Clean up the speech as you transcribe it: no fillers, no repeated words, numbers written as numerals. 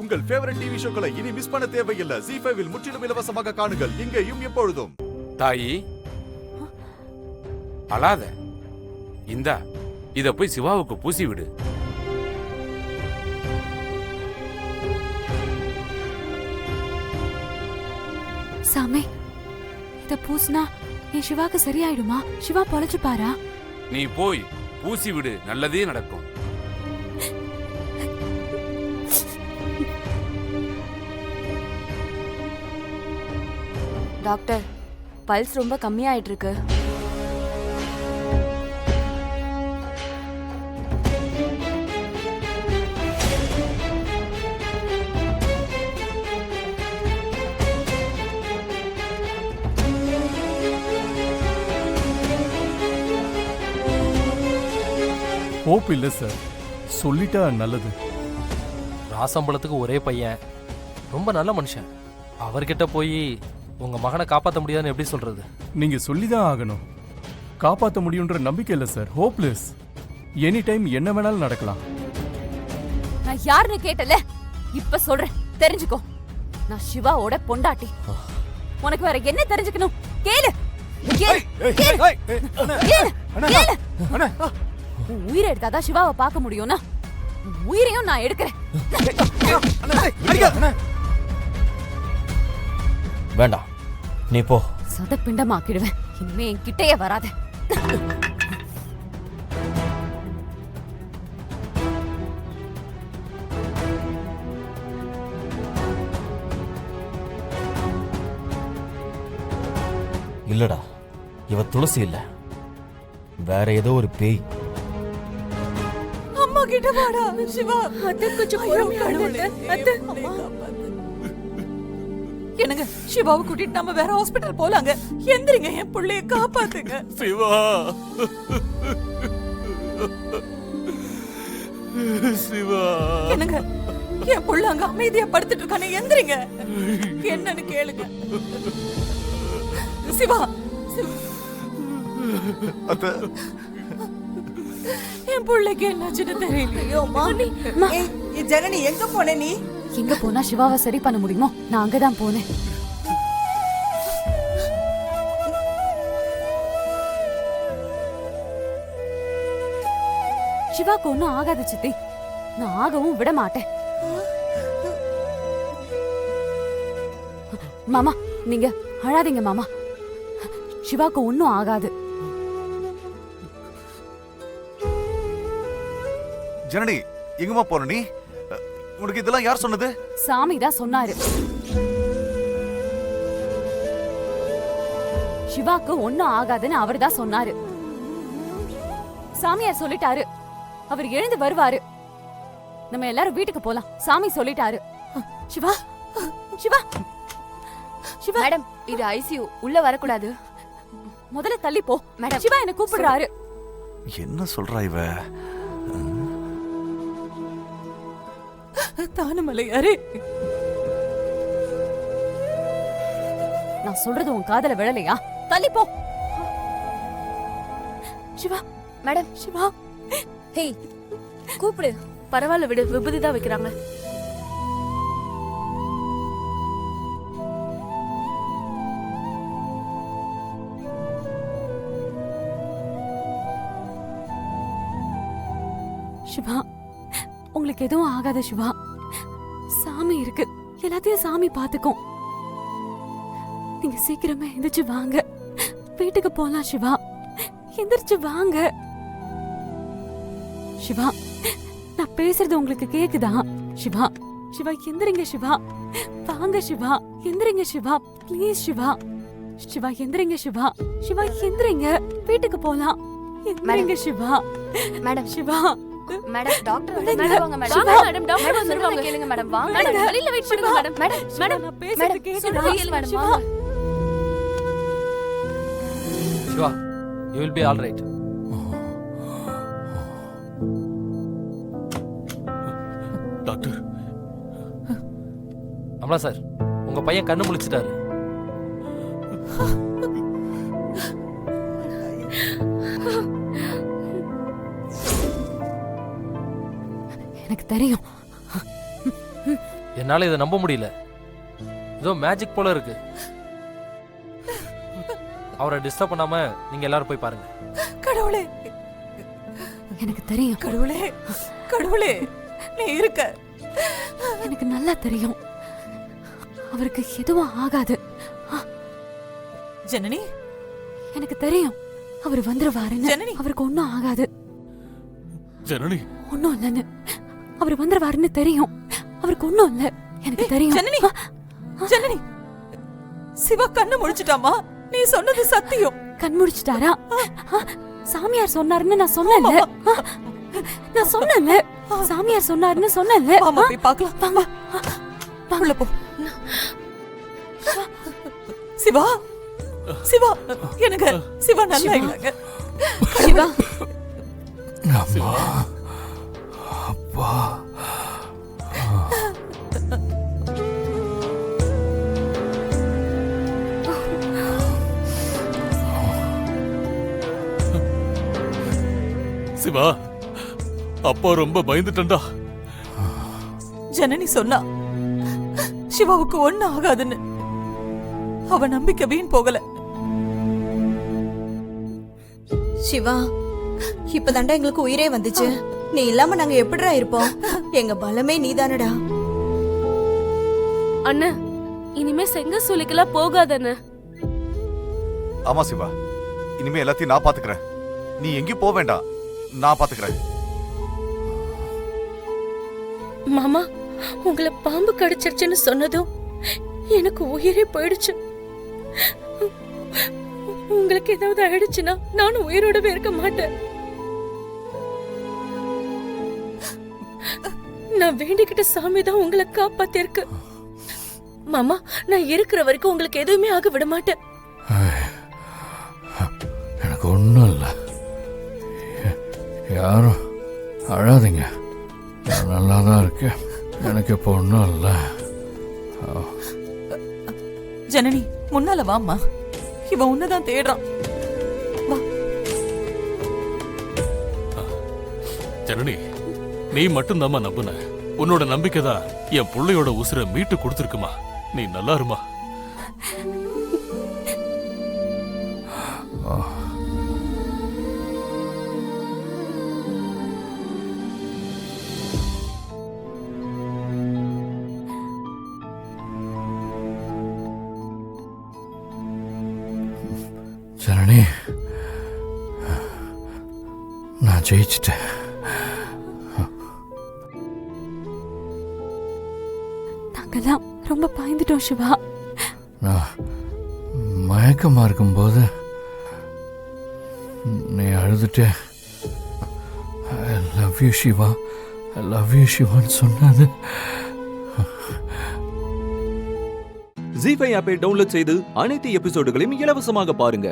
உங்கள் favourite TV ஷோக்களை இனி miss பண்ண தேவையில்லை. ZEE5 இல் முற்றிலும் இலவசமாக காணுங்கள், இங்கேயும் எப்பொழுதும். தாயி அழாத, இந்தா இத போய் சிவாவுக்கு பூசி விடு. சாமி, இத பூசினா என் சிவாக்கு சரியாயிடுமா? சிவா பொழைச்சு பாரா? நீ போய் பூசி விடு, நல்லதே நடக்கும். டாக்டர், பல்ஸ் ரொம்ப கம்மியாயிட்டு இருக்கு. ஹோப் இல்லை சார், சொல்லிட்டா நல்லது. ராசம்பளத்துக்கு ஒரே பையன், ரொம்ப நல்ல மனுஷன். அவர்கிட்ட போய் உங்க மகனை காப்பாற்ற முடியாதுன்னு எப்படி சொல்றது? நீங்க சொல்லிதான் ஆகணும். காப்பாற்ற முடியுன்ற நம்பிக்கை இல்லை சார், ஹோப்லெஸ். எனி டைம் என்ன வேணாலும் நடக்கலாம். நான் யாருன்னு கேட்டல, இப்ப சொல்றேன், தெரிஞ்சுக்கோ. நான் சிவாவோட பொண்டாட்டி. உனக்கு வேற என்ன தெரிஞ்சுக்கணும்? கேளு. உயிரை எடுத்தாதான் சிவாவை பார்க்க முடியும்னா உயிரையும் நான் எடுக்கிறேன். வேண்டாம், நீ போ. சதப்பிண்டமாக்கிடுவேன். இனிமே என் கிட்டையே வராத. இல்லடா, இவ துளசி இல்ல, வேற ஏதோ ஒரு பேய். அம்மா கிட்ட வாடா சிவா. அத்தை கொஞ்சம் கடவுளே, அத்தை என்னங்க, சிவாவை கூட்டிட்டு நம்ம வேற ஹாஸ்பிடல் போலாங்க. எந்திரிங்க, என் புள்ளைய காப்பாத்துங்க. சிவா, சிவா. என்னங்க, என் புள்ள அங்க அமைதியா படுத்துட்டு இருக்கானே, எந்திரிங்க. என்னன்னு கேளுங்க. சிவா, அத்தை, என் புள்ளைக்கு என்னாச்சுன்னு தெரியலையோ. ஜனனி, எங்க போன நீ? எங்க போனா சிவாவை சரி பண்ண முடியுமோ நான் அங்கதான் போனேன். சிவாக்கு ஒன்னும் ஆகாது சித்தி, நான் ஆகவும் விட மாட்டேன். மாமா, நீங்க அழாதீங்க மாமா, சிவாக்கு ஒன்னும் ஆகாது. ஜனனி, எங்கம்மா போற நீ? உனக்கு இதெல்லாம் யார் சொன்னது? சாமி தான் சொன்னாரு. சிவாக்கு ஒன்னும் ஆகாதுன்னு அவர் தான் சொன்னாரு. சாமியார் சொல்லிட்டாரு, அவர் எழுந்து வருவாரு. நம்ம எல்லாரும் வீட்டுக்கு போலாம், சாமி சொல்லிட்டாரு. சிவா, சிவா, சிவா. மேடம், இது ஐசியூ, உள்ள வரக்கூடாது. முதல்ல தள்ளி போ மேடம். சிவா என்ன கூப்பிடுறாரு. என்ன சொல்றா இவ? தானுமலையாரே, நான் சொல்றது உன் காதல விழலையா? தள்ளி போ. சிவா, மேடம். சிவா. ஹேய், கூப்பிடு. பரவாயில்ல விடு, விபூதி தான் வைக்கிறாங்க. சிவா, உங்களுக்கு எதுவும் ஆகாத சிவா. சாமி இருக்கு, எல்லாத்தையும் சாமி பாத்துக்கும். நீங்க சீக்கிரமா எந்திரிச்சு வாங்க, வீட்டுக்கு போலாம். சிவா, எந்திரிச்சு வாங்க. சிவா, நான் பேசுறது உங்களுக்கு கேக்குதா? சிவா, சிவா எந்திரிங்க. சிவா, வாங்க. சிவா எந்திரிங்க. சிவா ப்ளீஸ். சிவா, சிவா எந்திரிங்க. சிவா, சிவா எந்திரிங்க, வீட்டுக்கு போலாம். எந்திரிங்க Siva. Madam, Siva. Madam, doctor வந்துருவாங்க. மேடம், மேடம், டாக்டர் வந்துருவாங்க. கேளுங்க மேடம், வாங்க. மேடம், வெளியில வெயிட் பண்ணுங்க மேடம். மேடம், மேடம், நான் பேசுறது கேக்குதா? Madam, Siva. Siva, you will be all right. Doctor. அம்மா சார், உங்க பையன் கண்ணு முழிச்சிட்டாரு. எனக்கு தெரியும். என்னால இதை நம்ப முடியல. ஏதோ மேஜிக் போல இருக்கு. அவரை டிஸ்டர்ப் பண்ணாம நீங்க எல்லாரும் போய் பாருங்க. கடவுளே, எனக்கு தெரியும், கடவுளே, கடவுளே, நீ இருக்க. எனக்கு நல்லா தெரியும் அவருக்கு எதுவும் ஆகாது. ஜனனி, எனக்கு தெரியும் அவர் வந்துருவாருன்னு. ஜனனி. அவருக்கு ஒன்னும் ஆகாது. ஜனனி, ஒன்னும் இல்லைன்னு அவர் வந்துருவாருன்னு தெரியும். அவருக்கு ஒன்னும் இல்ல, எனக்கு தெரியும். ஜனனி, ஜனனி, சிவா கண்ணு முழிச்சிட்டாமா? நீ சொன்னது சத்தியம். கண் முடிச்சிட்டாரா? சாமியார் சொன்னாருன்னு நான் சொன்னேன்ல. நான் சொன்னேன்ல, சாமியார் சொன்னாருன்னு சொன்னேன்ல. வாமா போய் பார்க்கலாம். வாங்க, உள்ள போ. சிவா, சிவா, எனக்கு சிவா நல்லா இல்லைங்க. சிவா, அம்மா, அப்பா. சிவா, அப்பா ரொம்ப பயந்துட்டா. ஜனனி சொன்னா சிவாவுக்கு ஒண்ணு ஆகாதுன்னு. அவ நம்பிக்கை வீண் போகல. சிவா, இப்பதாண்டா எங்களுக்கு உயிரே வந்துச்சு. நீ இல்லாம நாங்க எப்படிடா இருப்போம்? எங்க பலமே நீதானடா. அண்ணா, இனிமே செங்க சூளைக்கெல்லாம் போகாதண்ண. ஆமா சிவா, இனிமே எல்லாத்தையும் நான் பாத்துக்கிறேன். நீ எங்கேயும் போக வேண்டாம், நான் பாத்துக்கிறேன். மாமா, உங்களை பாம்பு கடிச்சிருச்சுன்னு சொன்னதும் எனக்கு உயிரே போயிடுச்சு. உங்களுக்கு ஏதாவது ஆயிடுச்சுன்னா நானும் உயிரோடவே இருக்க மாட்டேன். நான் வேண்டிக்கிட்ட சாமி தான் உங்களை காப்பாத்திருக்கு. மாமா, நான் இருக்கிற வரைக்கும் உங்களுக்கு எதுவுமே ஆக விட மாட்டேன். எனக்கு ஒன்றும் இல்லை. யாரும் அழாதீங்க, நான் நல்லா தான் இருக்கேன். எனக்கு இப்போ ஒன்றும் இல்லை. ஜனனி, முன்னால வாம்மா. இவன் உன்னதான் தேடுறான். வா. ஜனனி, நீ மட்டும்தாம்மா நம்புன. உன்னோட நம்பிக்கை தான் என் பிள்ளையோட உசுரை மீட்டு கொடுத்துருக்குமா. நீ நல்லா இருமா. ஜனனி, நான் ஜெயிச்சிட்டேன். நாங்கெல்லாம் ரொம்ப பயந்துட்டோம் சிவா. நான் மயக்கமா இருக்கும்போது நீ அழுதுட்டே I love you Siva, I love you சிவான்னு சொன்னது. ஜீ5 ஆப்பை டவுன்லோட் செய்து அனைத்து எபிசோடுகளையும் இலவசமாக பாருங்க.